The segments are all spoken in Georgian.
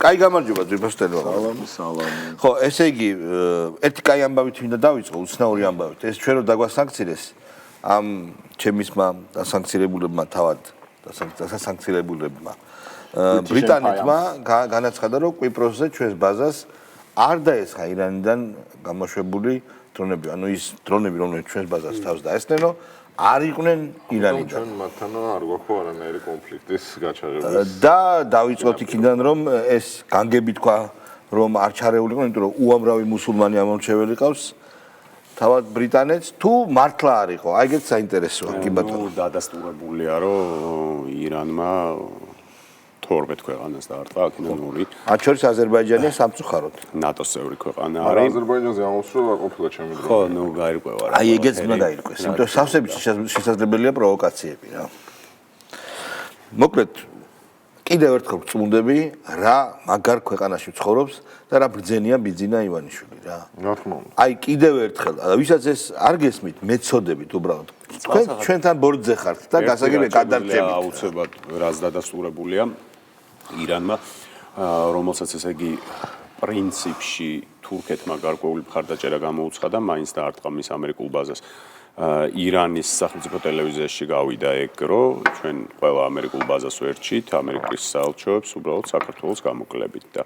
კაი გამარჯობა ძვირფასტელო. სალამი. ხო, ესე იგი, ერთი კაი ამბავით მინდა დავიწყო, უცნაური ამბავით. ეს ჩვენ რო დაგვასანქცირეს ამ ჩემისმა დასანქცირებულებმა თავად დასანქცირებულებმა ბრიტანეთმა განაცხადა, რომ კვიპროსზე ჩვენს ბაზას არ დაესხა ირანიდან გამოშვებული დრონები, ანუ ის დრონები, რომლებიც ჩვენს ბაზას თავს დაესწნენო, არ იყვნენ ირანიდან. ჩვენ მათთან არ გვაქვს არანაირი კონფლიქტის გაჩაღება. და დავიწყოთ იქიდან, რომ ეს განგები თქვა, რომ არ ჩარეულიყო, იმიტომ რომ უამრავი მუსულმანი ამომრჩეველი ყავს თავად ბრიტანეთს, თუ მართლა არ იყო. აი ეგეც საინტერესოა, კი ბატონო. დადასტურებულია, რომ ირანმა 12 ქვეყანას დაარტყა აქედან 2. მათ შორის აზერბაიჯანი სამწუხაროდ. ნატოს წევრი ქვეყანა არა არის. აზერბაიჯანზე ამოსვლა ყოფილა ჩემი დრო. ხო, ნუ გაირკვევა რა. აი ეგეც უნდა გაირკვეს, იმიტომ რომ სავსებით შესაძლებელია პროვოკაციები რა. მოკლედ კიდევ ერთხელ ვწმუნდები, რა მაგარ ქვეყანაში ცხოვრობს და რა ბრძენია ბიძინა ივანიშვილი რა. რა თქმა უნდა. აი კიდევ ერთხელ, ვისაც ეს არ გესმით, მეცოდებით უბრალოდ. ჩვენთან ბორტზე ხართ და გასაგებია გადარჩებით. აუცილებლად რაც დადასტურებულია ირანმა, რომელსაც ესე იგი პრინციპში თურქეთმა გარკვეული მხარდაჭერა გამოუცხადა, მაინც დაარტყა მის ამერიკულ ბაზას. ირანის სახელმწიფო ტელევიზიაში გავიდა ეგ, რომ ჩვენ ყველა ამერიკულ ბაზას ვერჩით, ამერიკის საელჩოებს უბრალოდ საქართველოს გამოკლებით და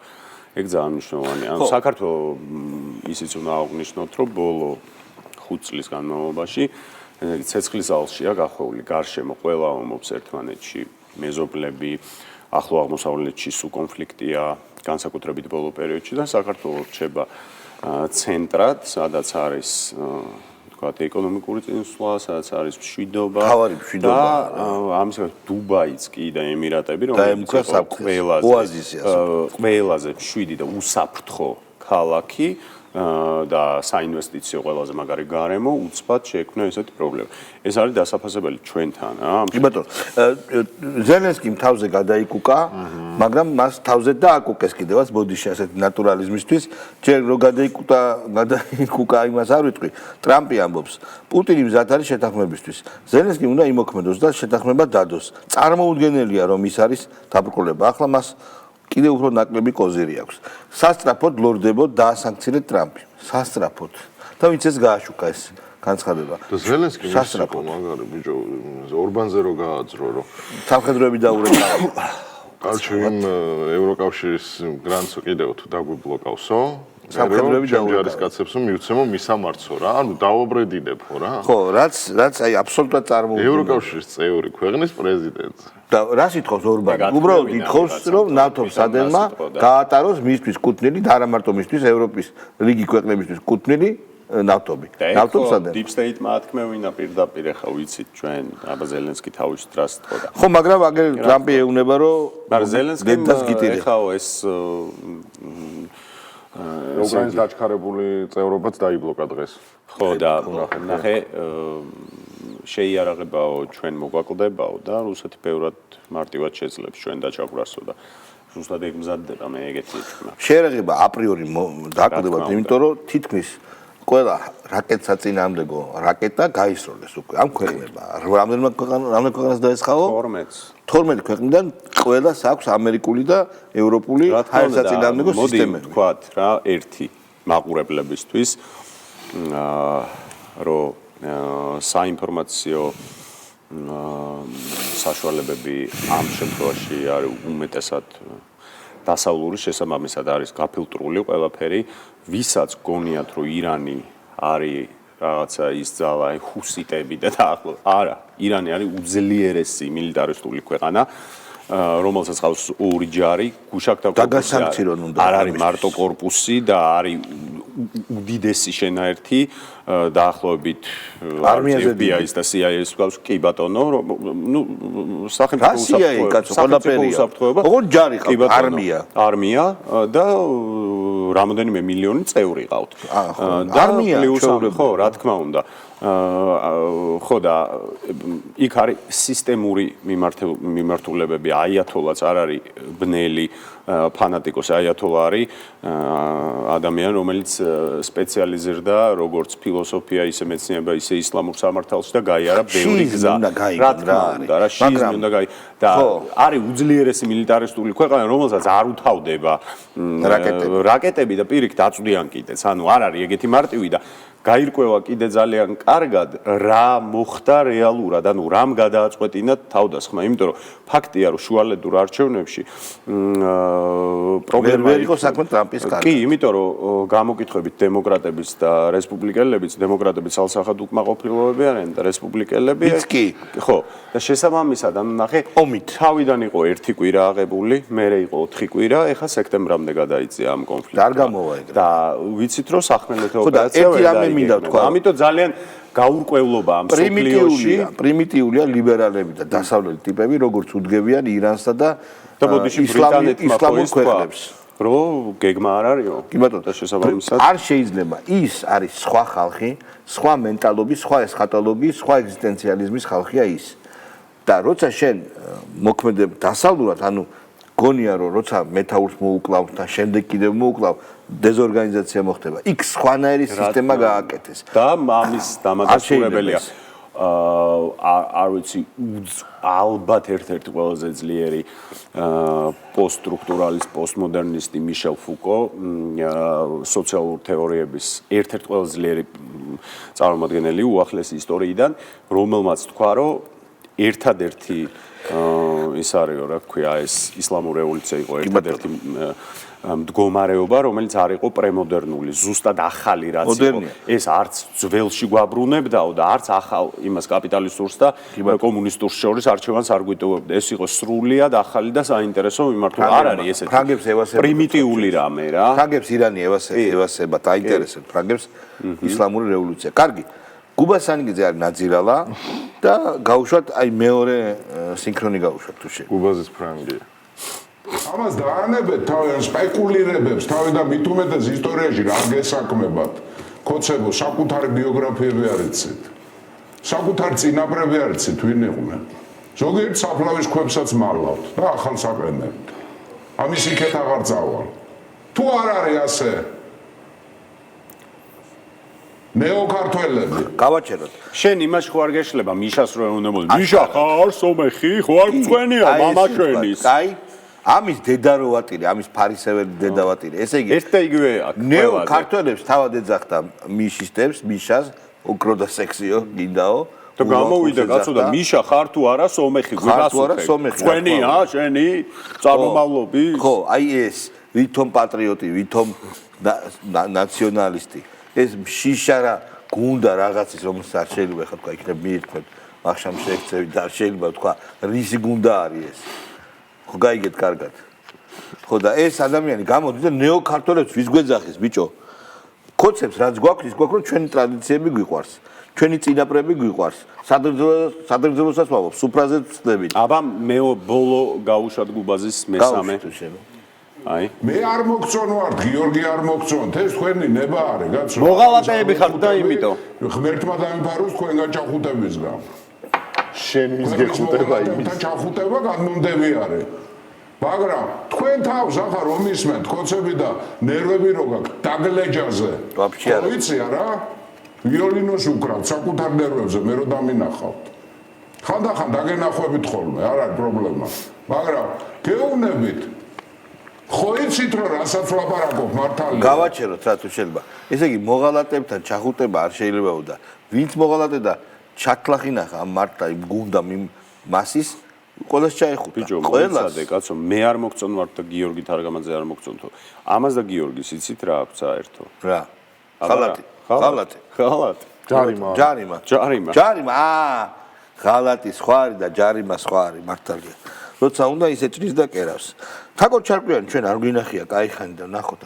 ეგ ძალიან მნიშვნელოვანია. ანუ საქართველოს ისიც უნდა აღვნიშნოთ, რომ ბოლო 5 წლის განმავლობაში ცეცხლის ზალშია გახვეული გარშემო ყველა ომობს ერთმანეთში, მეზობლები, ახლო აღმოსავლეთში სულ კონფლიქტია, განსაკუთრებით ბოლო პერიოდში და საქართველოს რჩება ცენტრად, სადაც არის ეკონომიკური წინსვლა, სადაც არის მშვიდობა. თავარი მშვიდობა. ამისგან დუბაიც კი და ემირატები, რომელიც ყველაზე მშვიდი და უსაფრთხო ქალაქი და საინვესტიციო ყველაზე მაგარი გარემო უცბად შეექმნა ესეთი პრობლემა. ეს არის დასაფასებელი ჩვენთან, რა. კი ბატონო, ზელენსკიმ თავზე გადაიკუკა, მაგრამ მას თავზე დააკუკეს კიდევაც ბოდიში ასეთი ნატურალიზმისთვის. ჯერ რო გადაიკუკა იმას არ ვიტყვი, ტრამპი ამბობს, პუტინი მზად არის შეთანხმებისთვის. ზელენსკიმ უნდა იმოქმედოს და შეთანხმება დადოს. წარმოუდგენელია, რომ ის არის დაბრკოლება. ახლა მას კიდევ უფრო ნაკლები კოზირი აქვს. სასწრაფოდ ლორდებოდ დაასანქცირეთ ტრამპი. სასწრაფოდ. და ვინც ეს გააშუქა ეს განცხადება. და ზელენსკი მოსაკო მაგარი ბიჭო ორბანზე რო გააძრო რომ სამხედროები დაურეკა. კაცი იმ ევროკავშირის გრანტს კიდევ თუ დაგვიბლოკავსო? სამხედროები დაურეკა კაცებს მივცემო მისამართო რა. ანუ დაუბრედინებო რა. ხო, რაც აი აბსოლუტურად წარმოუდგენელია. ევროკავშირის წევრი ქვეყნის პრეზიდენტი. და რას ითხოვს ორბანი? უბრალოდ ითხოვს, რომ ნატოს სადენმა გაატაროს მისთვის კუთვნილი და არა მარტო მისთვის, ევროპის რიგი ქვეყნებისთვის კუთვნილი ნავთობი. ნავთობ სადენ. Deep State-მა ათქმევინა პირდაპირ ახლა ვიცით ჩვენ, აბა ზელენსკი თავის დრას თქოდა. ხო, მაგრამ აგერ ტრამპი ეუბნება, რომ ზელენსკიმ ახლა ეს უკრაინის დაჩქარებული წევრობაც დაიბლოკა დღეს. ხო და ნახე შეიარაღებაო ჩვენ მოგვაკლდებაო და რუსეთი ბევრად მარტივად შეძლებს ჩვენ დაჩაგვრასო და ზუსტად ეგ მზადდება მე ეგეთი თქმა. შეიარაღება აპრიორი დაკლდებათ, იმიტომ რომ თითქმის ყველა რაკეტსაწინააღმდეგო რაკეტა გაისროლეს უკვე ამ ქვეყნებმა. რამდენიმე ქვეყანას დაესხაო? 12 ქვეყნიდან ყველას აქვს ამერიკული და ევროპული ჰაერსაწინააღმდეგო სისტემები. მოდი ვთქვათ რა, ერთი მაყურებლებისთვის რომ საინფორმაციო საშუალებები ამ შემთხვევაში არის უმეტესად დასავლური, შესაბამისად არის გაფილტრული ყველაფერი, ვისაც გონიათ რომ ირანი არის რაღაცა ის ძალა, აი ჰუსიტები და ახლო არა, ირანი არის უძლიერესი მილიტარისტული ქვეყანა, რომელსაც ყავს ორი ჯარი, გუშაკთა კორპუსი არ არის მარტო კორპუსი და არის უდიდესი შენაერთი დაახლოებით FBI-ის და CIA-ის ყავს კი ბატონო, ნუ სახელმწიფო უსაფრთხოება. ოღონდ ჯარი ყავს, არმია და რამოდენიმე მილიონი წევრი ყავთ. არმია, ხო, რა თქმა უნდა. ხო და იქ არის სისტემური მიმართულებები, აიათოლაც არ არის ბნელი ფანატიკოსი, აიათოლა არის ადამიანი, რომელიც სპეციალიზირდა როგორც ფილოსოფია, ისე მეცნიერება, ისე ისლამურ სამართალში და გაიარა ბევრი გზა. რა თქმა უნდა, რა შიზმი უნდა და არის უძლიერესი მილიტარისტული ქვეყანა, რომელსაც არ უთავდება რაკეტები და პირიქით აწვდიან კიდეც. ანუ არ არის ეგეთი მარტივი და გაირკვევა კიდე ძალიან კარგად რა მოხდა რეალურად, ანუ რამ გადააწყვეტინა თავდასხმა, იმიტომ რომ ფაქტია რომ შუალედურ არჩევნებში პრობლემა იყო საქმე ტრამპის კარგი. კი, იმიტომ რომ გამოკითხვებით დემოკრატების და რესპუბლიკელებიც, დემოკრატები ცალსახად უკმაყოფილოები არიან და რესპუბლიკელები ხო, და შესაბამისად, ანუ ნახე, თავიდან იყო 1 კვირა აღებული, მერე იყო 4 კვირა, ეხლა სექტემბრამდე გადაიწია ამ კონფლიქტი. და არ გამოვა ეგრე. და ვიცით რომ სახმელეთო ოპერაცია ვერ დაიგეგმა. ამიტომ ძალიან გაურკვევლობა ამ სოფლიოში, პრიმიტიულია ლიბერალები და დასავლელი ტიპები, როგორც უდგებიან ირანსა და ბოდიში ბრიტანეთმა ისლამურ ქვეყნებს. რომ გეგმა არ არისო? კი ბატონო, და შესაბამისად არ შეიძლება. ის არის სხვა ხალხი, სხვა მენტალობის, სხვა ესხატოლოგიის, სხვა ეგზისტენციალიზმის ხალხია ის. და როცა შენ მოქმედებ დასავლურად, ანუ გონია რომ როცა მეთაურს მოუკლავ და შემდეგ კიდევ მოუკლავ, დეზორგანიზაცია მოხდება. იქ სხვანაირი სისტემა გააკეთეს. და ამის დამადასტურებელია. არ ვიცი, ალბათ ერთ-ერთი ყველაზე ძლიერი პოსტსტრუქტურალის, პოსტმოდერნისტი მიშელ ფუკო, სოციალურ თეორიების ერთ-ერთი ყველაზე ძლიერი წარმომადგენელი უახლესი ისტორიიდან, რომელმაც თქვა, რომ ერთადერთი ის არის, რა ქვია, ეს ისლამური რევოლუცია იყო ერთადერთი მდგომარეობა, რომელიც არ იყო პრემოდერნული, ზუსტად ახალი რაც იყო. ეს არც ძველში გვაბრუნებდაო და არც ახალ იმას კაპიტალისტურს და კომუნისტურს შორის არჩევანს არ გვიტოვებდა. ეს იყო სრულიად ახალი და საინტერესო მიმართულება. არ არის ესეთი ფრანგებს ევასება პრიმიტიული რამე რა. ფრანგებს ირანი ევასება, დაინტერესებს ფრანგებს ისლამური რევოლუცია. კარგი. გუბასანიძე არის ნაძირალა და გაუშვათ აი მეორე სინქრონი გაუშვათ თუ შე. გუბაზის ფრანგია. ამას დაანებეთ თავიანთ სპეკულირებებს, თავიდან მით უმეტეს ისტორიაში რა გესაქმებათ. ქოცებო, საკუთარი ბიოგრაფიები არ იცით. საკუთარი წინაპრები არ იცით, ვინ იყვნენ. ზოგიერთ საფლავის ქვებსაც მალავთ და ახალს აყენებთ. ამის იქეთ აღარ წავალ. თუ არ არის ასე, ნეოქართველები გავაჩეროთ. შენ იმაში ხო არ გეშლება მიშას რო ეუბნებოდი. მიშა ხარ სომეხი, ხო არ მწვენია მამა შენის. აი, ამის დედა რო ვატირე, ამის ფარისეველი დედა ვატირე. ესე იგი, ერთ და იგივე აქ. ნეოქართველებს თავად ეძახდა მიშისტებს, მიშას, უკრო და სექსიო, გინდაო. და გამოვიდა კაცო და მიშა ხარ თუ არა სომეხი, გვასწავლე. თქვენია შენი წარმომავლობი? ხო, აი ეს ვითომ პატრიოტი, ვითომ ნაციონალისტი. ეს შიშა რა გუნდა რაღაცის რომელსაც არ შეიძლება ხა თქვა იქნებ მიირთმევ ახშამ შეექცევი და არ შეიძლება თქვა რისი გუნდა არის ეს ხო გაიგეთ კარგად ხო და ეს ადამიანი გამოდის და ნეოქართველებს ვის გვეძახის ბიჭო ქოცებს რაც გვაქვს ის გვაქვს რომ ჩვენი ტრადიციები გვიყვარს ჩვენი წინაპრები გვიყვარს სადრძელოსაც ვამბობ სუფრაზეც ვწდებით აბა მე ბოლო გაუშვათ გუბაზის მესამე აი მე არ მოგწონ ვარ გიორგი არ მოგწონთ ეს თქვენი ნება არის კაცო მოღალატეები ხართ და იმიტომ ღმერთმა დამიფაროს თქვენგან ჩახუტებისგან შენ ვის გეხუტება იმის და ჩახუტება განმონდები არის მაგრამ თქვენ თავს ახლა რომ ისმენთ კოცები და ნერვები რო გაქვთ დაგლეჯაზე ვიცი არა ვიოლინოს უკრავთ საკუთარ ნერვებზე მე რო დამინახავთ ხანდახან დაგენახვებით ხოლმე არ არის პრობლემა მაგრამ გეუბნებით ხო იცით რომ რასაც ვლაპარაკობ მართალია გავაჩეროთ რა თუ შეიძლება ესე იგი მოღალატებთან ჩახუტება არ შეიძლებაო და ვინც მოღალატე და ჩათლახინახა ამ მარტა იმ გუნდა მასის ყველას ჩაეხუტა ბიჭო მოიცადე კაცო მე არ მოგწონ ვარ და გიორგი თარგამაძე არ მოგწონთო ამას და გიორგის იცით რა აქვს საერთო რა ღალატი ჯარიმა ღალატი სხვა არის და ჯარიმა სხვა არის მართალია როცა უნდა ისე ჭრის და კერავს თაკო ჩარკვიანი ჩვენ არ გვინახია кайხანი და ნახოთ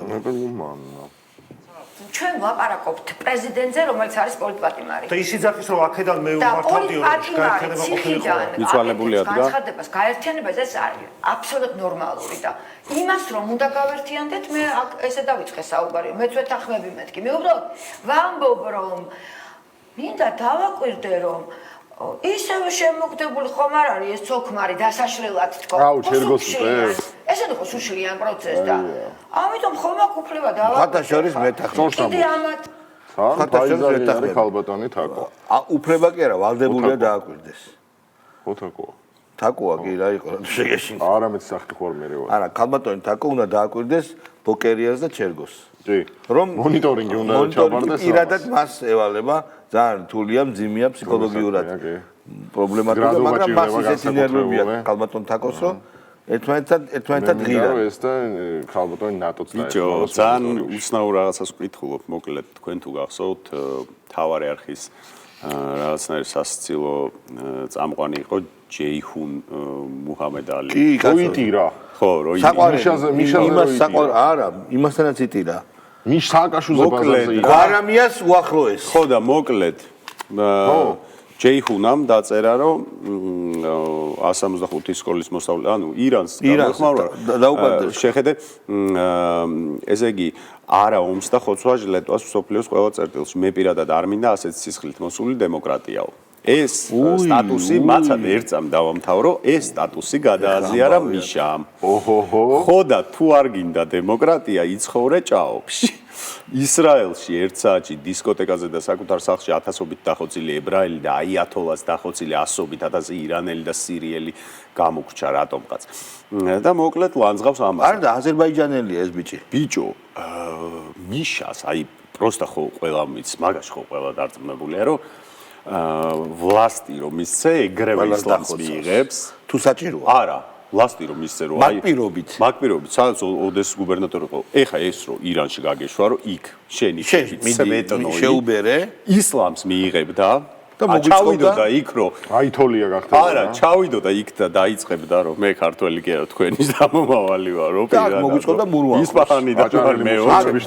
ჩვენ ვლაპარაკობთ პრეზიდენტზე რომელიც არის პოლიტპატიმარი და ისიც არის რომ აქედან მე ვმართავდიო გაერთიანება ყოფილიყო მიცვალებული ადგა განცხადებას გაერთიანებას ეს არის აბსოლუტურად ნორმალური და იმას რომ უნდა გავერთიანდეთ მე ესე დავიწყე საუბარი მეც ვეთანხმები მეთქი მე უბრალოდ ვამბობ რომ მინდა დავაკვირდე რომ ისევ შემოგდებული ხომ არ არის ეს ცოქმარი დასაშრელად თქო. აუ, ჩერგოს წევს. ესე ხო სუშლიან პროცესს და ამიტომ ხომ აქ უფლება დავაკვირდე. ხათა შორის მეთახმები. კიდე ამათ ხათა ქალბატონი თაკო. უფლება კი არა, ვალდებულია დააკვირდეს. ოთაკო. თაკოა კი რა იყო რა შეგეშინდა. არამედ სახტი ხორმერე ვარ. არა, ქალბატონი თაკო უნდა დააკვირდეს ბოკერიას და ჩერგოს. კი. რომ მონიტორინგი უნდა ჩაბარდეს. პირადად მას ევალება, ძალიან რთულია, მძიმეა ფსიქოლოგიურად. პრობლემატიკა, მაგრამ მას ისეთი ნერვები აქვს ქალბატონ თაკოს, რომ ერთმანეთთან ღირა. ეს და ქალბატონი ნატოც და ბიჭო, ძალიან უცნაურ რაღაცას ვკითხულობ, მოკლედ თქვენ თუ გახსოვთ, თავარი არხის რაღაცნაირი სასაცილო წამყვანი იყო ჯეიჰუნ მუჰამედ ალი. როიტირა. ხო, როიტირა. მიშაზე არა, იმასთანაც იტირა. მიშ სააკაშუზე ბაზარზე იყო. გვარამიას უახლოეს. ხო და მოკლედ ჯეიჰუნამ დაწერა რომ 165 სკოლის მოსწავლე, ანუ ირანს შეხედე ესე იგი არა ომს და ხოცვას ლეტვას მსოფლიოს ყველა წერტილში მე პირადად არ მინდა ასეთ სისხლით მოსული დემოკრატიაო. ეს სტატუსი მაცად ერთსამ დავამთავრო, ეს სტატუსი გადააზიარა მიშამ. ხო და თუ არ გინდა დემოკრატია, იცხოვრე ჭაობში. ისრაელში ერთ საათში დისკოტეკაზე და საკუთარ სახლში 1000-ობით დახოცილი ებრაელი და აიათოლას დახოცილი 100-ობით 1000 ირანელი და სირიელი გამოგრჩა რატომღაც. და მოკლედ ლანძღავს ამას. არა და აზერბაიჯანელია ეს ბიჭი. ბიჭო, მიშას, აი პროსტა ხო ყველა მის, მაგაში ხო ყველა დარწმუნებულია, რომ ვლასტი რომ ისე ეგრევე ისლამს მიიღებს, თუ საჭიროა. არა. ვლასტი რომ ისე რომ აი მაგპირობით სადაც ოდესის გუბერნატორი იყო ეხა ეს რომ ირანში გაგეშვა რომ იქ შენი სვეტონო შეუბერე ისლამს მიიღებდა და ჩავიდოდა იქ რომ აითოლია გახდა არა ჩავიდოდა იქ და დაიწყებდა რომ მე ქართველი კი არა თქვენის დამომავალი ვარ რო პირადად მოგვიწყობდა მურვანყლუს ისპაჰანიდან მე ოჩების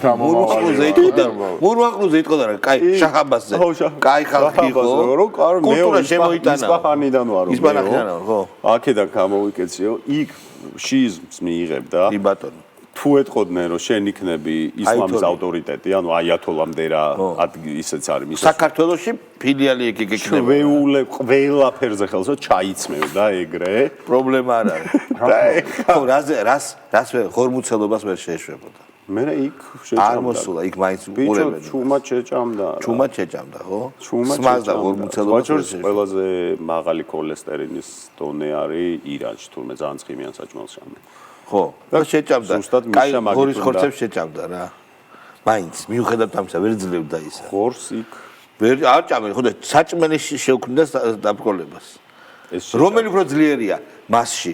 მურვანყლუზე იტყოდა რა კაი შაჰაბასზე კაი ხალხი იყო რომ კულტურა შემოიტანა ისპაჰანიდან ვარ ისპაჰანიდან ხო აქედან გამოვიკეციო იქ შიზმს მიიღებდა კი ბატონო თუ ეთყოდნენ რომ შენ იქნები ისლამის ავტორიტეტი, ანუ აიათოლამდე რა ისეც არის მის საქართველოში ფილიალი ეგ იქნება. ჩვეულე ყველაფერზე ხელსო ჩაიცმევდა ეგრე. პრობლემა არ არის. ხო, რას ხორმუცელობას ვერ შეეშვებოდა. მე იქ შეჭამდა. არ მოსულა, იქ მაინც უყურებდა. ჩუმად შეჭამდა. ჩუმად შეჭამდა, ხო? სმას და ხორმუცელობას ყველაზე მაღალი ქოლესტერინის დონე არის ირანში, თურმე ძალიან ცხიმიან საჭმელს ამე. ხო, და შეჭამდა. კაი, ხორის ხორცებს შეჭამდა რა. მაინც მიუხედავად ამისა ვერ ძლევდა ისა. ხორს იქ ვერ არ ჭამე, ხო და საჭმელი შეუქმნდა დაბრკოლებას. რომელი უფრო ძლიერია მასში?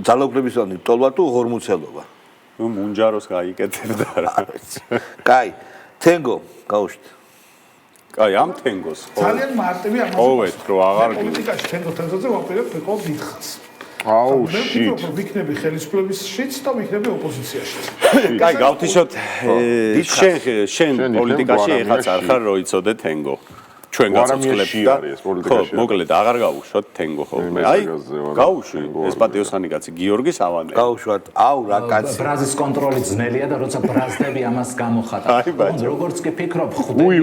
ძალაუფლებისგან ტოლვა თუ ხორმუცელობა? ნუ მუნჯაროს გაიკეთებდა რა. კაი, თენგო, გაუშვით. კაი, ამ თენგოს ხო. ძალიან მარტივი ამაზე. ოვეთ, რომ აღარ პოლიტიკაში თენგოზე ვაპირებ ვიყო დიდხანს. აუ მე ვფიქრობ, რომ ვიქნები ხელისუფლებაშიც და ვიქნები ოპოზიციაში. კაი, გავთიშოთ შენ პოლიტიკაში ეხაც არ ხარ რო იცოდე თენგო. ჩვენ გაცოცხლებს და ხო, მოკლედ აღარ გავუშვათ თენგო ხოლმე. აი, გავუშვი ეს პატიოსანი კაცი გიორგი სავანე. გავუშვათ, აუ რა კაცი. ბრაზის კონტროლი ძნელია და როცა ბრაზდები ამას გამოხატავ. როგორც კი ფიქრობ, ხვდები.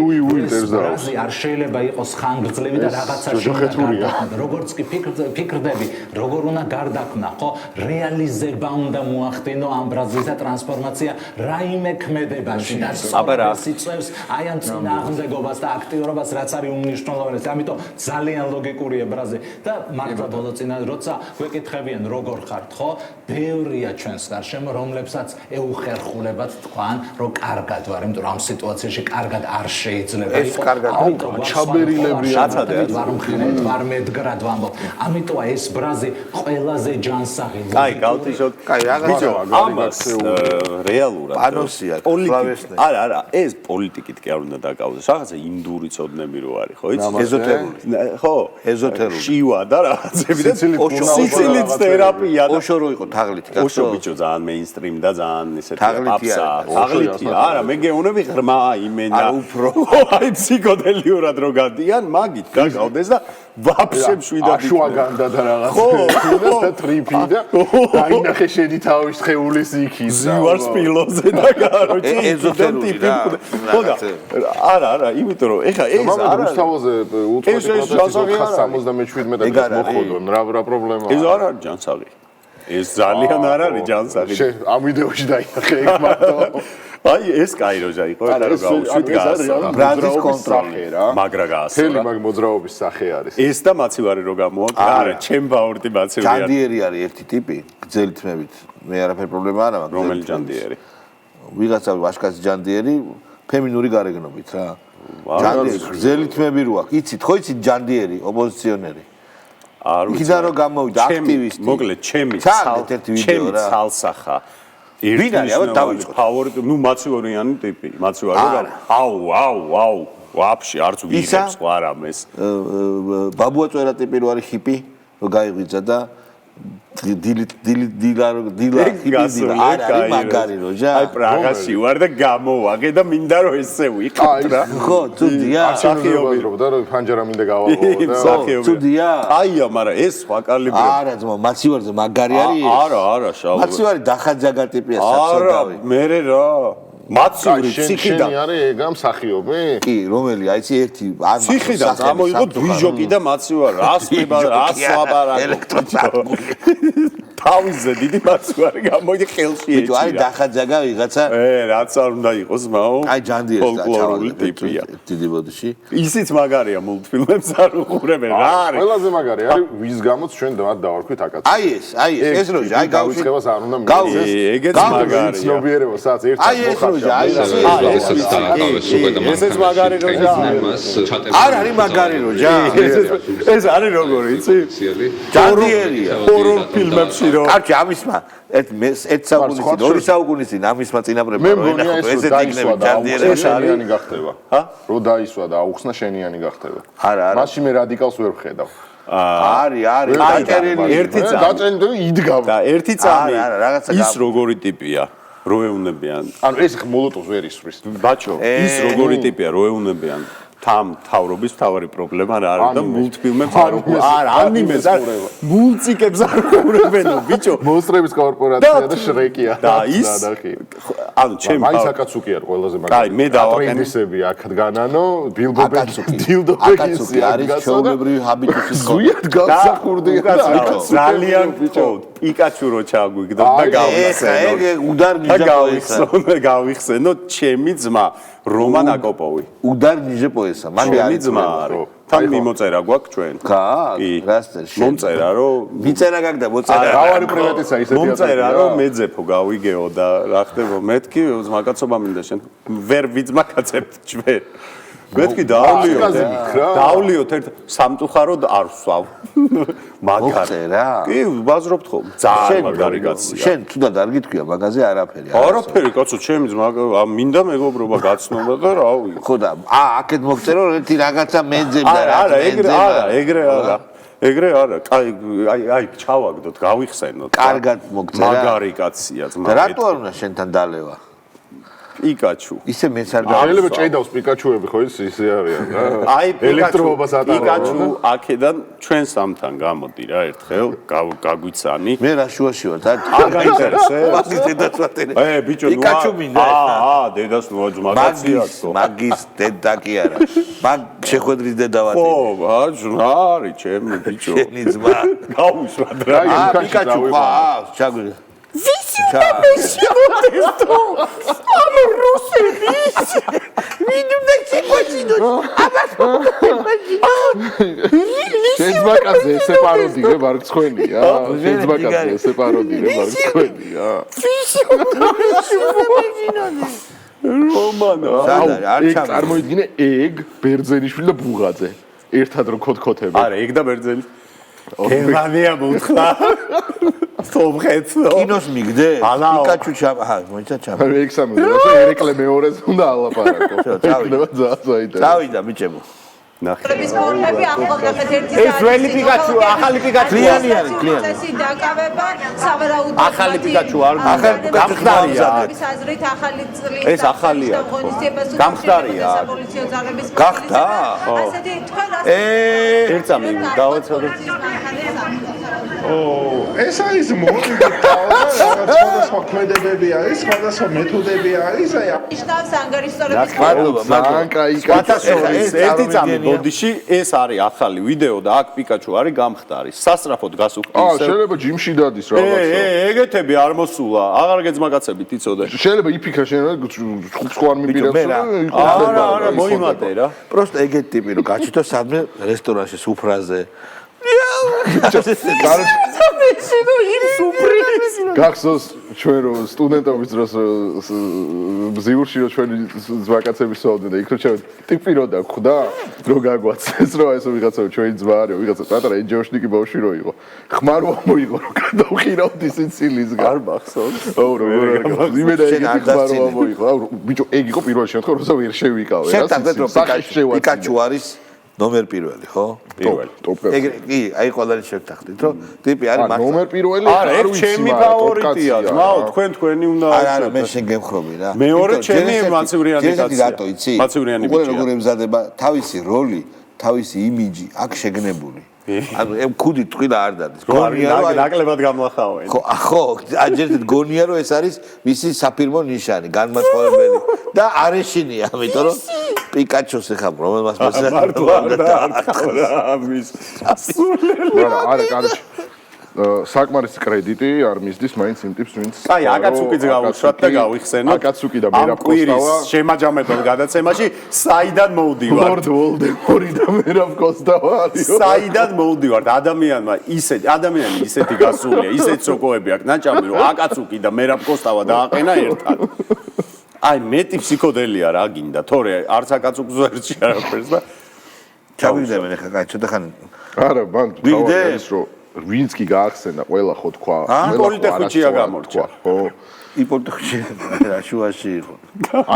ბრაზი არ შეიძლება იყოს ხანგრძლივი და რაღაცაში უნდა. როგორც კი ფიქრდები, როგორ უნდა გარდაქმნა, ხო? რეალიზება უნდა მოახდინო ამ ბრაზის ტრანსფორმაცია რაიმე ქმედებაში და სიცოცხლეს აი ამ წინააღმდეგობას და აქტიურობას რაც უმნიშვნელოვანესი, ამიტომ ძალიან ლოგიკურია ბრაზი და მართლა ბოლო წინა როცა გვეკითხებიან როგორ ხართ, ხო? ბევრია ჩვენს გარშემო, რომლებსაც ეუხერხულებათ თქვან, რომ კარგად ვარ, იმიტომ რომ ამ სიტუაციაში კარგად არ შეიძლება იყოს. ეს კარგად ჩაბერილები აცადეთ, ვარ მხნედ, ვარ მედგრად ვამბობ. ამიტომ ეს ბრაზი ყველაზე ჯანსაღი. კაი, გავთიშოთ. კაი, რაღაცა ამას რეალურად პანოსია, ფლავესნე. არა, ეს პოლიტიკით კი არ უნდა დაკავდეს. რაღაცა ინდური ცოდნები რო არის, ხო, იცი? ეზოტერული. ხო, ეზოტერული. შივა და რაღაცები და სიცილით თერაპია და ოშო რო იყო თაღლითი, კაცო. ოშო ბიჭო ძალიან მეინსტრიმ და ძალიან ესეთი აფსა. თაღლითია. არა, მე გეუბნები ღრმა იმენა. არა, უფრო. აი ფსიქოდელიურად რო გადიან, მაგით გაგავდეს და ვაფშე მშვიდად შვაგანდა და რაღაც და ტრიპი და დაინახე შენი თავის ხეულის იქის ზივარსპილოზე და გაროჩი ეზოთერული რა ხოდა არა იმიტომ რომ ეხა ეს არა რუსთავაზე უწყვეტი 77 მოხდონ რა პრობლემაა ეს არ არის ჯანსაღი ეს ძალიან არ არის ჯანსაღი ამ ვიდეოში დაინახე ეგ მარტო აი ეს კაიროჟა იყო ეხლა რომ გავუშვით ბრანდის კონტროლი რა მაგრა გაასწორა თელი მაგ მოძრაობის სახე არის ეს და მაცივარი რო გამოაქვს არა ჩემ ბაურტი მაცივარი ჯანდიერი არის ერთი ტიპი გძელი თმებით მე არაფერ პრობლემა არ აქვს რომელი ჯანდიერი ვიღაცა ვაშკაცი ჯანდიერი ფემინური გარეგნობით რა ჯანდიერი გძელი თმები რო აქვს იცით ხო იცით ჯანდიერი ოპოზიციონერი არ ვიცი იქიდან რომ გამოვიდა აქტივისტი მოკლედ ჩემი ცალსახა ვინ არის აბა დავიწყოთ ფავორიტი ნუ მაცივარიანი ტიპი მაცივარი აუ ვაფშე არც ვიღებს ხო არ ამეს ბაბუაწვერა ტიპი რო არის ჰიპი რო გაიღვიძა და დილა არის მაგარი როჟა აი პრაღაში ვარ და გამოვაგე და მინდა რომ ესე ვიყავ რა ხო ცუდია სახიობი და რომ ფანჯარა მინდა გავაყო და ცუდია აია მაგრამ ეს სხვა კალიბრი არა ძმა მაცივარზე მაგარი არის არა შაუ მაცივარი დახაძაგა ტიპია საცოდავი მე რა მაცივრი ციხიდან შენი არის ეგამ სახიობი კი რომელი აიცი ერთი ციხიდან გამოიღო დვიჟოკი და მაცივარი რას ლაპარაკო ელექტროსადგური თავზე დიდი მაცივარი გამოიღე ხელში ეჭირა ბიჭო არის დახაძაგა ვიღაცა რაც არ უნდა იყოს მაო აი ჯანდიერი ფოლკლორული ტიპია დიდი ბოდიში ისიც მაგარია მულტფილმებს არ უყურებენ რა არის ყველაზე მაგარი არის ვის გამოც ჩვენ დავარქვით აკაც აი ეს როჟა აი გავიწყებას არ უნდა ეგეც მაგარია ცნობიერება სადაც ერთ აი ეს როჟა ესეც მაგარი როჟა არ არის მაგარი როჟა ეს არის როგორი იცი ჯანდიერია ჰორორ ფილმებში რო კარგი ამისმა ერთ საუკუნის წინ ორი საუკუნის წინ ამისმა წინაპრებმა მე მგონია ეს დაიქნება ჯანდიერი შენიანი გახდება რო დაისვა და აუხსნა შენიანი გახდება არა მაშინ მე რადიკალს ვერ ვხედავ არის დაჭერილი ერთი წამი დაჭერილი და იდგა და ერთი წამი რაღაცა ის როგორი ტიპია რო ეუნებიან ანუ ეს მოლოტოვს ვერ ისვრის ბაჭო ის როგორი ტიპია რო ეუნებიან თავრობის თავარი პრობლემა რა არის და მულტფილმებს არ ანიმეს არ მულტიკებს არ უყურებენო ბიჭო მონსტრების კორპორაცია და შრეკია და ის ანუ ჩემ მაინც აკაცუკი არის ყველაზე მაგარი აი მე დავაკეთე ტრენდისები აქ განანო დილდობეგი არის ჩვეულებრივი ჰაბიტუსის ზუიად გასახურდი ძალიან ბიჭო პიკაჩუ რო ჩაგვიგდო და გავიხსენო ჩემი ძმა რომან აკოპოვი უდარ ნიჟე პოესა მაგ არის ძმა არის თან მიმოწერა გვაქვს ჩვენ კი რასწერ მომწერა რომ მიწერა გაკ და მოწერა რა არის პრივატიზა ისეთი მომწერა რომ მეძეფო გავიგეო და რა ხდება მეთქი ძმაკაცობა მინდა შენ ვერ ვიძმაკაცებთ ჩვენ მეთქი დავლიოთ ერთ სამწუხაროდ არ ვსვავ მაგარია კი ვაზრობთ ხომ ძალიან მაგარი კაცია შენ თუნდაც არ გითქვია მაგაზე არაფერი არაფერი კაცო ჩემი ძმა მინდა მეგობრობა გაცნობა და რავი ხო და აქეთ მოგწერო ერთი რაღაცა მეძებდა არა ეგრე არა აი ჩავაგდოთ გავიხსენოთ კარგად მოგწერა მაგარი კაცია ძმა და რატო არ უნდა შენთან დალევა პიკაჩუ ისე მეც არ შეიძლება ჭეიდავს პიკაჩუები ხო ისე არიან რა აი ელექტროობას ატარებენ პიკაჩუ აქედან ჩვენ სამთან გამოდი რა ერთხელ გაგვიცანი მე რა შუაში ვარ და არ გაინტერესებს მაგის დედაც ვატირე ბიჭო პიკაჩუ მინდა დედას ნუ ძმაკაცია მაგის დედა კი არა მაგ შეხვედრის დედა ვატირე ხო არის ჩემი ბიჭო შენი ძმა გაუშვა რა პიკაჩუ ყავს ჩაგვი Visi testo. Amo Rusevis. Vino da Chicochino. შეძმაკაზე ესე პაროდირე მარცხენია. შეძმაკაზე ესე პაროდირე მარცხენია. რომანა. წარმოიდგინე ეგ ბერძენიშვილი და ბუღაძე. ერთად რო ქოთქოთები. არა, ეგ და ბერძენი. გერმანია მოხდა. სომხეთო. კინოს მიგდე? პიკაჩუ მოიცა ჩამ. ეგ სამუდამო ერეკლე მეორეს უნდა ალაპარაკო. ეგნება ძალიან. წავიდა ბიჭებო. ნახე. ეს ძველი პიკაჩუ, ახალი პიკაჩუ. კლიანი არის, კლიანი. წესი დაკავება სავარაუდო. ახალი პიკაჩუ არ ახალი გამხდარია. აზრით ახალი წლის. ეს ახალია. გამხდარია. პოლიციო ძალების. გახდა? ასეთი თქვენ ერთ წამი დავაცადე. ეს არის მონიტა, რაღაც სხვადასხვა ქმედებები არის, სხვადასხვა მეთოდები არის, აი ნიშნავს ანგარიშსწორების ერთი წამი ბოდიში ეს არის ახალი ვიდეო და აქ პიკაჩუ არის გამხდარი. სასწრაფოდ გასუხდი. შეიძლება ჯიმში დადის რაღაცა. ეგეთები არ მოსულა. აღარ გეძმაკაცები თიცოდე. შეიძლება იფიქრა შეიძლება ხუთს არ მიპირებს და არა, მოიმატე რა. просто ეგეთი ტიპი რომ გაჩიტო სადმე რესტორანში სუფრაზე. გახსოვს ჩვენ რომ სტუდენტობის დროს ბზიურში რომ ჩვენი ძმაკაცები სვავდნენ და იქ რომ ჩვენ ტიპი რო დაგვხდა რო გაგვაცეს რომ ეს ვიღაცა ჩვენი ძმა არის ვიღაცა პატარა ეჯოშნიკი ბავშვი რო იყო ხმარვა მოიღო რომ გადავხირავთ ისინი ცილისგან არ მახსოვს იმედა ეგეთი ხმარვა მოიღო ბიჭო ეგ იყო პირველ შემთხვევაში როცა ვერ შევიკავე რა პიკაჩუ არის ნომერ პირველი, ხო? ტოპ. კი, აი ყველანი შევთანხმდით, რომ ტიპი არის მართლა. ნომერ პირველი არა, ეს ჩემი ფავორიტია. ძმაო, თქვენი უნდა არა, მე შენ გემხრობი რა. მეორე ჩემი მაცევრიანი კაცია. რატო იცი? მაცევრიანი ბიჭია. როგორ ემზადება თავისი როლი, თავისი იმიჯი აქ შეგნებული. ანუ ემ ქუდი ტყილა არ დადის. გონია რომ ნაკლებად გამლახავენ. ხო, აჯერეთ გონია რომ ეს არის მისი საფირმო ნიშანი, განმასხვავებელი და არეშინია, ამიტომ რომ პიკაჩოს ეხა რომელმას არა, კაროჩი. საკმარისი კრედიტი არ მისდის მაინც იმ ტიპს, ვინც აი, აკაცუკიც გავუშვათ და გავიხსენოთ. აკაცუკი და მერაბკოსტავა შემაჯამებელ გადაცემაში საიდან მოვდივართ? ლორდ ვოლდემორი და მერაბკოსტავა არისო. საიდან მოვდივართ? ადამიანი ისეთი გასულია, ისეთი სოკოები აქვს ნაჭამი, რომ აკაცუკი და მერაბკოსტავა დააყენა ერთად. აი, მეტი ფსიქოდელია რა გინდა, თორე არც აკაცუკს ვერჩი არაფერს და ჩავიგდებენ ეხა, კაი, ცოტა ხანი. არა, მან თავის რომ ვინც კი გაახსენა ყველა ხო თქვა პოლიტექნიკია გამორჩა ხო იპოლიტექნიკია რა შუაში იყო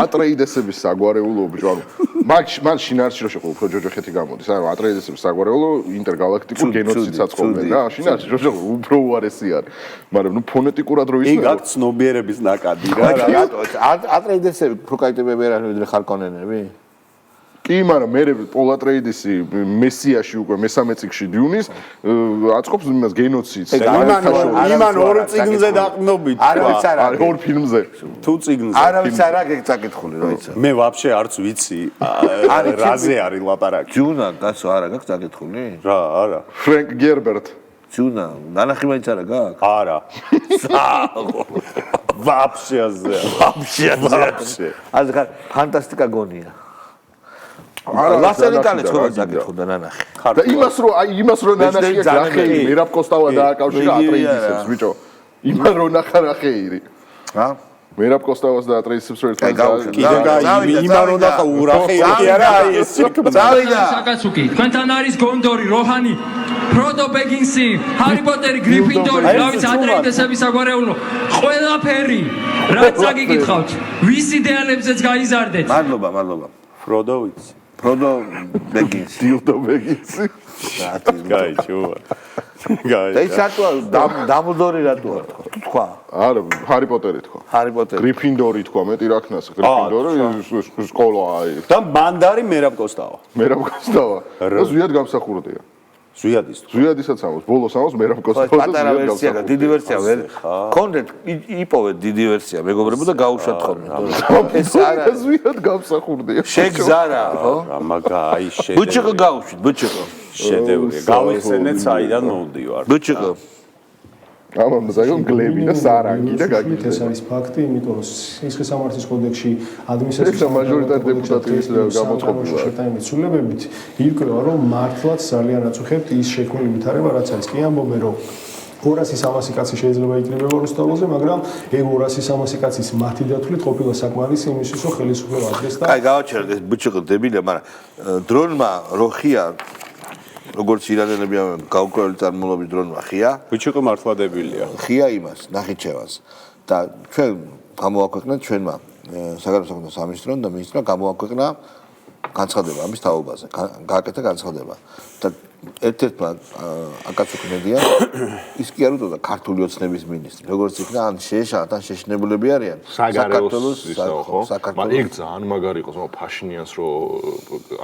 ატრეიდესების საგვარეულო ბიჭო მან შინაარსში რო შეყო უფრო ჯოჯოხეთი გამოდის ანუ ატრეიდესების საგვარეულო ინტერგალაქტიკურ გენოციდსაც ყოფნა და შინაარსში რო შეყო უფრო უარესი არის მაგრამ ნუ ფონეტიკურად რო ისმენო იქ ცნობიერების ნაკადი რა ატრეიდესები უფრო კაიტებები არ ვიდრე ხარკონენები კი, მაგრამ მე პოლ ატრეიდისი მესიაში უკვე მესამე წიგნში დიუნის აწყობს იმას გენოციდს. იმან ორ წიგნზე დაყნობით. არავის არ არის. ორ ფილმზე. თუ წიგნზე. არავის არ აქვს წაკითხული, რა იცი. მე ვაფშე არც ვიცი რაზე არის ლაპარაკი. ჯუნა, კაცო, არა გაქვს წაკითხული? რა, არა. ფრენკ გერბერტ. ჯუნა, ნანახი მაინც არა გაქვს? არა. ვაფშე აზე. ვაფშე. ასე ხარ ფანტასტიკა გონია. ლასენიკანეც ხო დაგეთქოდა ნანახი. და იმას რო ნანახია გახეი, მერაბკოსტავა დააკავშირა ატრეიდისებს, ბიჭო. იმან რო ნახა რახეირი. რა? მერაბკოსტავას და ატრეიდისებს რო ერთად კიდე გაი იმან რო ნახა ურახეირი არა აი ეს წავიდა. საკაცუკი, თქვენთან არის გონდორი, როჰანი, ფროდო ბეგინსი, ჰარი პოტერი, გრიფინდორი, რავიც ატრეიდესების საგვარეულო, ყველაფერი. რაც წაგიკითხავთ, ვის იდეალებზეც გაიზარდეთ. მადლობა. ფროდო ვიცი. ფროდო ბეგინსი. დილდო ბეგინსი. გაი ჩუა. გაი. და ის რატოა დამბლდორი რატოა თქვა? არა, ჰარი პოტერი თქვა. ჰარი პოტერი. გრიფინდორი თქვა, მეტი რა ქნას, გრიფინდორი სკოლა არის. და ბანდარი მერაბკოსტავა. მერაბკოსტავა. და ზვიად გამსახურდია. ზვიადისაც ამბობს, ბოლოს ამბობს მერაბკოსტავა. პატარა ვერსია და დიდი ვერსია ვერ. კონდეთ იპოვეთ დიდი ვერსია, მეგობრებო და გაუშვათ ხოლმე. ეს არა ზვიად გამსახურდია. შეგზარა, ხო? ამაგა აი შედევრი. ბუჩიკო გაუშვით, ბუჩიკო. შედევრი. გავიხსენეთ საიდან მოვდივარ. ბუჩიკო. ამან ზაიონ გლები და სარანგი და გაგიწევს. ეს არის ფაქტი, იმიტომ რომ სისხლისამართლის კოდექსში ადმინისტრაციის მაჟორიტარი დეპუტატების გამოწყობილება შეტანილი ცვლილებებით ირკვევა, რომ მართლაც ძალიან აწუხებთ ის შექმნილი ვითარება, რაც არის. კი ამბობენ, რომ 200-300 კაცი შეიძლება იქნებოდა რუსთაველზე, მაგრამ ეგ 200-300 კაცის მათი დათვლით ყოფილა საკმარისი იმისთვის, რომ ხელისუფლება ადგეს და აი გავაჩერეთ ეს ბუჩიკო დებილია, მაგრამ დრონმა როხია როგორც ირანელები გაუკვირველი წარმომავლობის დრონმა ხია. ბუჩიკო მართლა დებილია. ხია იმას, ნახიჩევას და ჩვენ გამოაქვეყნა ჩვენმა საგარეო საქმეთა სამინისტრომ და მინისტრმა გამოაქვეყნა განცხადება ამის თაობაზე, გააკეთა განცხადება და ერთ-ერთმა აკაცუკნედია ის კი არ უთოდა ქართული ოცნების მინისტრი, როგორც იქნა ან შეეშალათ, ან შეშინებულები არიან საქართველოს ისაო ხო? მაგრამ ეგ ძალიან მაგარი იყოს, მაგრამ ფაშინიანს რო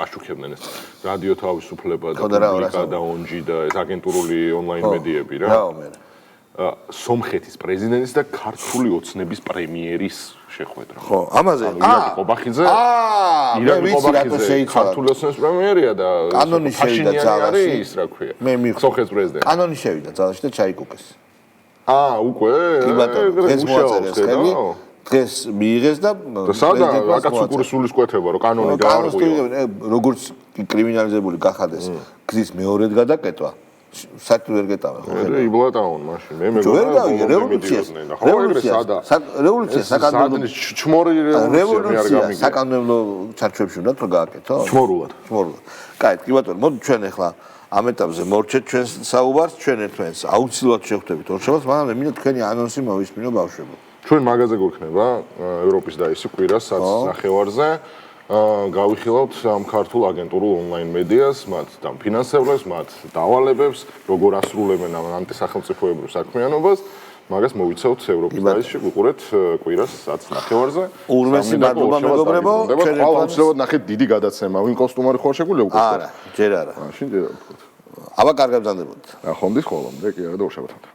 აშუქებდნენ ეს რადიო თავისუფლება და პუბლიკა და ონჯი და ეს აგენტურული ონლაინ მედიები რა. სომხეთის პრეზიდენტის და ქართული ოცნების პრემიერის შეხვედრა. ხო, ამაზე ირაკლი ყობახიძე ქართული ოცნების პრემიერია და კანონი შევიდა ძალაში. ის რა ქვია. მე მივხვდი. სომხეთის პრეზიდენტი. კანონი შევიდა ძალაში და ჩაიკუკეს. უკვე? კი ბატონო, ეს მოაწერეს ხელი. დღეს მიიღეს და სადა აკაცუკურის სულისკვეთება რომ კანონი გაარღვია. როგორც კრიმინალიზებული გახადეს გზის მეორედ გადაკეტვა. საერთოდ ვერ გეტავა ხო? იბლატაონ მაშინ მე მეგონა რევოლუცია საკანონმდებლო ჩმორი რევოლუცია საკანონმდებლო ჩარჩოებში უნდა თუ გააკეთო? ჩმორულად. კაი, კი ბატონო, მოდი ჩვენ ახლა ამ ეტაპზე მორჩეთ ჩვენს საუბარს, ჩვენ ერთმანეთს აუცილებლად შევხვდებით ორშაბათს, მაგრამ მე მინდა თქვენი ანონსი მოვისმინო ბავშვებო. ჩვენ მაღაზია გვექნება ევროპის და ის კვირას 9:30-ზე. გავიხილავთ ამ ქართულ აგენტურულ ონლაინ მედიას, მათ დამფინანსებლებს, მათ დავალებებს, როგორ ასრულებენ ამ ანტისახელმწიფოებრივ საქმიანობას, მაგას მოვიცავთ ევროპის დაისში, ვიყურეთ კვირას 9:30-ზე. ურმესი მადლობა მეგობრებო, ჩვენ აუცილებლად ნახეთ დიდი გადაცემა, ვინ კოსტუმარი ხარ შეგვიძლია უკვე? არა, ჯერ არა. მაშინ ჯერ არა. აბა კარგად ბრძანდებოდით. ახონდის ხოლმე, კი არა და უშაბათამდე.